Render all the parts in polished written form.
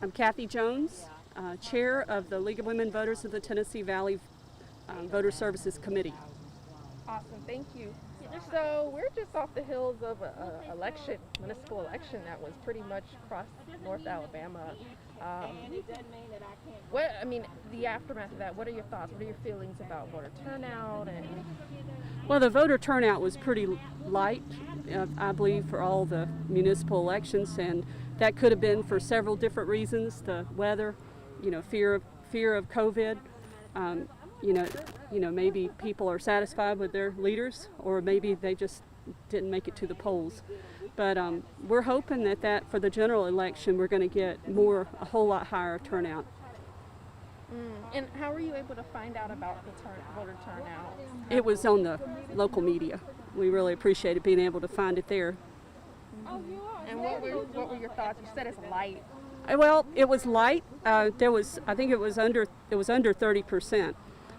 I'm Kathy Jones, Chair of the League of Women Voters of the Tennessee Valley Voter Services Committee. Awesome, thank you. So we're just off the hills of an municipal election that was pretty much across North Alabama. The aftermath of that, what are your thoughts? What are your feelings about voter turnout? Well, the voter turnout was pretty light, I believe, for all the municipal elections, and that could have been for several different reasons: the weather, fear of COVID. Maybe people are satisfied with their leaders, or maybe they just didn't make it to the polls. But we're hoping that for the general election, we're going to get a whole lot higher turnout. And how were you able to find out about the voter turnout? It was on the local media. We really appreciated being able to find it there. And what were your thoughts? You said it's light. Well, it was light. I think it was under 30%,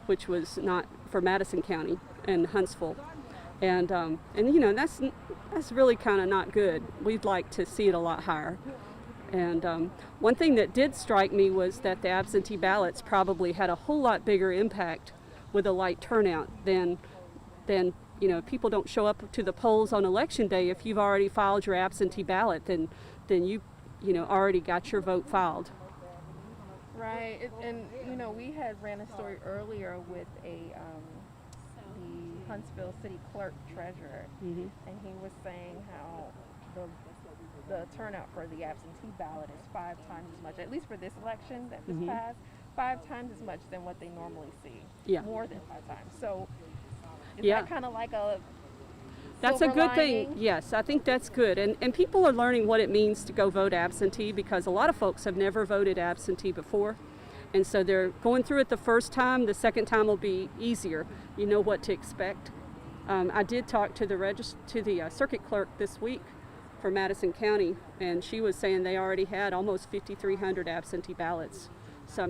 which was not for Madison County and Huntsville, and that's really kind of not good. We'd like to see it a lot higher. And one thing that did strike me was that the absentee ballots probably had a whole lot bigger impact with a light turnout than people don't show up to the polls on election day. If you've already filed your absentee ballot, then you already got your vote filed. Right, and we had ran a story earlier with the Huntsville city clerk treasurer, and he was saying how the turnout for the absentee ballot is 5 times as much, at least for this election that just passed, 5 times as much than what they normally see. Yeah. More than 5 times. So is yeah. that kind of like a That's a good lining? thing. Yes, I think that's good. And people are learning what it means to go vote absentee, because a lot of folks have never voted absentee before. And so they're going through it the first time. The second time will be easier. You know what to expect. I did talk to the circuit clerk this week for Madison County, and she was saying they already had almost 5,300 absentee ballots. So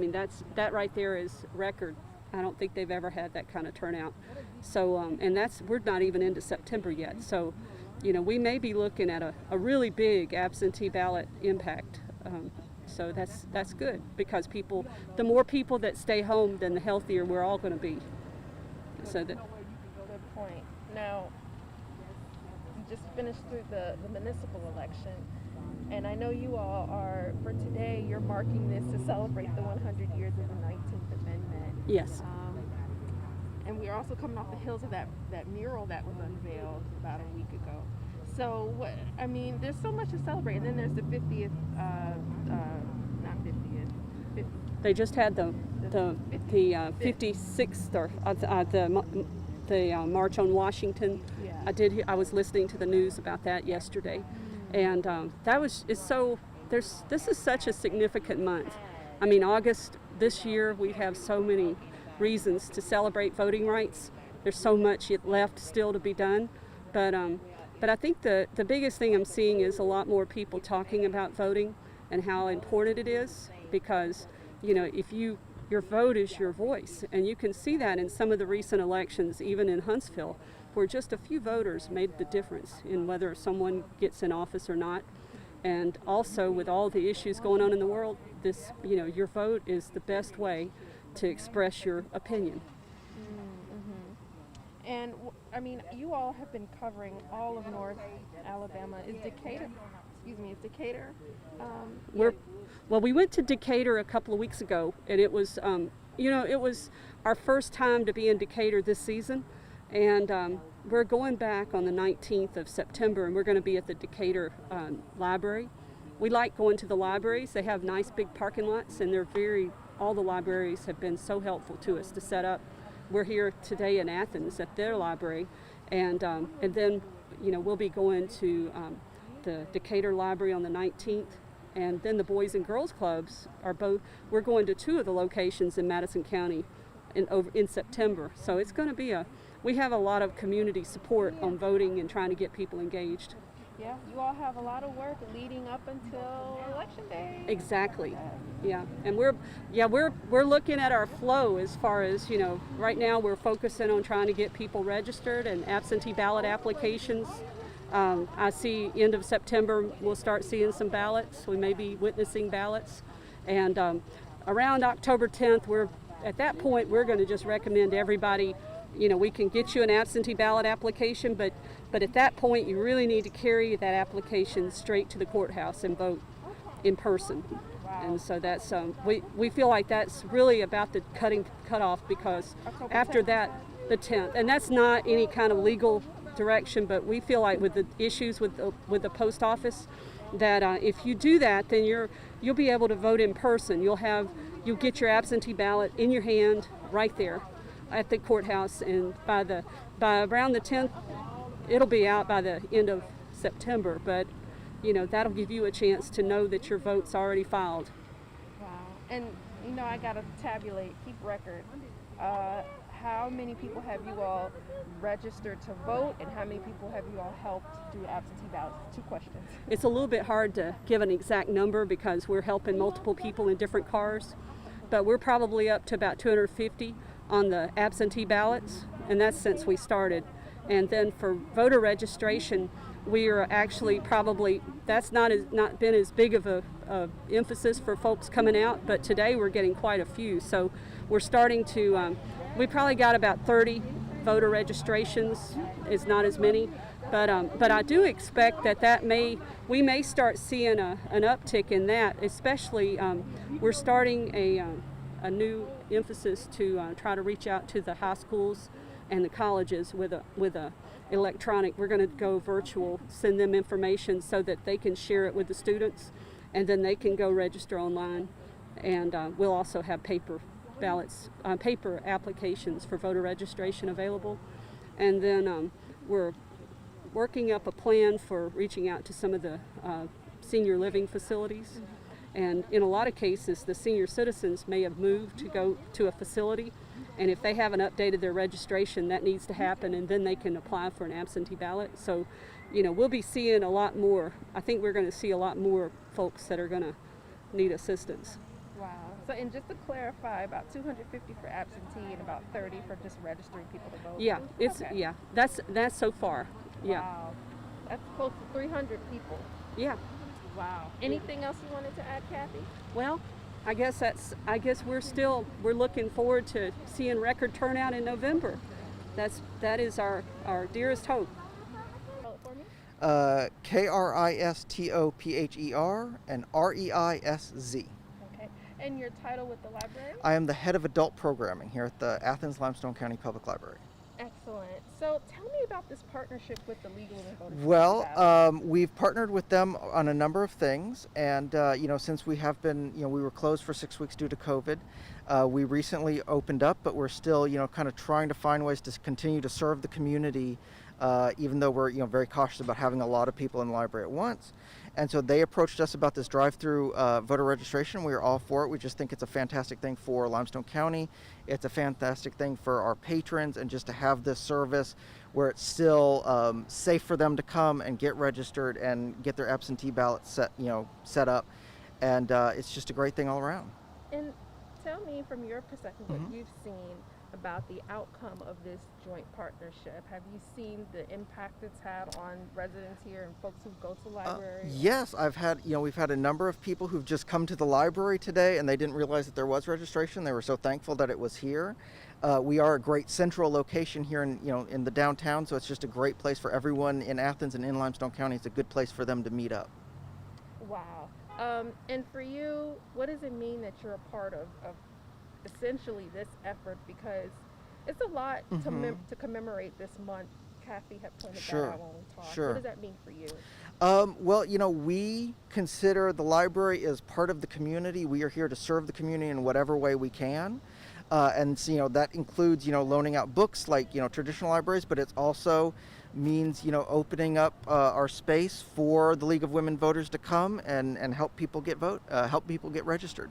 that right there is record. I don't think they've ever had that kind of turnout. So we're not even into September yet. So we may be looking at a really big absentee ballot impact. So that's good, because the more people that stay home, then the healthier we're all going to be. So that. Good point. Now, you just finished through the municipal election, and I know you all are, for today, you're marking this to celebrate the 100 years of the 19th Amendment. Yes. And we're also coming off the hills of that mural that was unveiled about a week ago. So, there's so much to celebrate. And then there's the 50th, not 50th. 50th. They just had the 56th, or the March on Washington. Yeah. I was listening to the news about that yesterday, and this is such a significant month. August this year, we have so many reasons to celebrate voting rights. There's so much left still to be done, but I think the biggest thing I'm seeing is a lot more people talking about voting and how important it is, because if your vote is your voice, and you can see that in some of the recent elections, even in Huntsville, where just a few voters made the difference in whether someone gets in office or not. And also, with all the issues going on in the world, your vote is the best way to express your opinion. And you all have been covering all of North Alabama. Is Decatur? We went to Decatur a couple of weeks ago, and it was, it was our first time to be in Decatur this season, and we're going back on the 19th of September, and we're going to be at the Decatur Library. We like going to the libraries. They have nice big parking lots, and all the libraries have been so helpful to us to set up. We're here today in Athens at their library, and then we'll be going to the Decatur Library on the 19th, and then the Boys and Girls Clubs we're going to 2 of the locations in Madison County in September. So it's going to be we have a lot of community support on voting and trying to get people engaged. Yeah, you all have a lot of work leading up until Election Day. Exactly. Yeah, and we're looking at our flow as far as, right now we're focusing on trying to get people registered and absentee ballot applications. I see end of September we'll start seeing some ballots. We may be witnessing ballots. And around October 10th, at that point, we're going to just recommend everybody, we can get you an absentee ballot application, but at that point, you really need to carry that application straight to the courthouse and vote in person. Wow. And so that's we feel like that's really about the cutoff, because October after 10th. that, the 10th, and that's not any kind of legal direction, but we feel like with the issues with the post office, that if you do that, then you'll be able to vote in person. You'll get your absentee ballot in your hand right there at the courthouse, and by around the 10th, it'll be out by the end of September. But that'll give you a chance to know that your vote's already filed. Wow. And I gotta keep record. How many people have you all registered to vote, and how many people have you all helped do absentee ballots? 2 questions. It's a little bit hard to give an exact number because we're helping multiple people in different cars, but we're probably up to about 250 on the absentee ballots, and that's since we started. And then for voter registration, we are actually that's not been as big of a emphasis for folks coming out, but today we're getting quite a few. So we're starting to, we probably got about 30 voter registrations. It's not as many, but I do expect that we may start seeing an uptick in that, especially we're starting a new emphasis to try to reach out to the high schools and the colleges with a electronic. We're going to go virtual, send them information so that they can share it with the students, and then they can go register online. And we'll also have paper ballots, paper applications for voter registration available. And then we're working up a plan for reaching out to some of the senior living facilities. And in a lot of cases, the senior citizens may have moved to go to a facility, and if they haven't updated their registration, that needs to happen, and then they can apply for an absentee ballot. So, we'll be seeing a lot more. I think we're going to see a lot more folks that are going to need assistance. Wow. So, and just to clarify, about 250 for absentee and about 30 for just registering people to vote. Yeah, Okay. that's so far. Yeah. Wow. That's close to 300 people. Yeah. Wow. Anything else you wanted to add, Kathy? Well, I guess we're looking forward to seeing record turnout in November. That is our dearest hope. Spell it for me. Kristopher and Reissz. Okay. And your title with the library? I am the head of adult programming here at the Athens Limestone County Public Library. Excellent. So tell me about this partnership with the Legal Women Voters. Well, we've partnered with them on a number of things, and since we have been, we were closed for 6 weeks due to COVID. We recently opened up, but we're still, kind of trying to find ways to continue to serve the community, even though we're, very cautious about having a lot of people in the library at once. And so they approached us about this drive-through voter registration. We are all for it. We just think it's a fantastic thing for Limestone County. It's a fantastic thing for our patrons, and just to have this service where it's still safe for them to come and get registered and get their absentee ballot set up. And it's just a great thing all around. And tell me from your perspective what you've seen about the outcome of this joint partnership. Have you seen the impact it's had on residents here and folks who go to the library? Yes, we've had a number of people who've just come to the library today, and they didn't realize that there was registration. They were so thankful that it was here. We are a great central location here in the downtown, so it's just a great place for everyone in Athens and in Limestone County. It's a good place for them to meet up. Wow. And for you, what does it mean that you're a part of essentially this effort, because it's a lot to commemorate this month? Kathy had pointed that out when we talked. Sure. What does that mean for you? Well, we consider the library as part of the community. We are here to serve the community in whatever way we can. And so, that includes, loaning out books like, traditional libraries, but it also means, opening up our space for the League of Women Voters to come and help people get registered.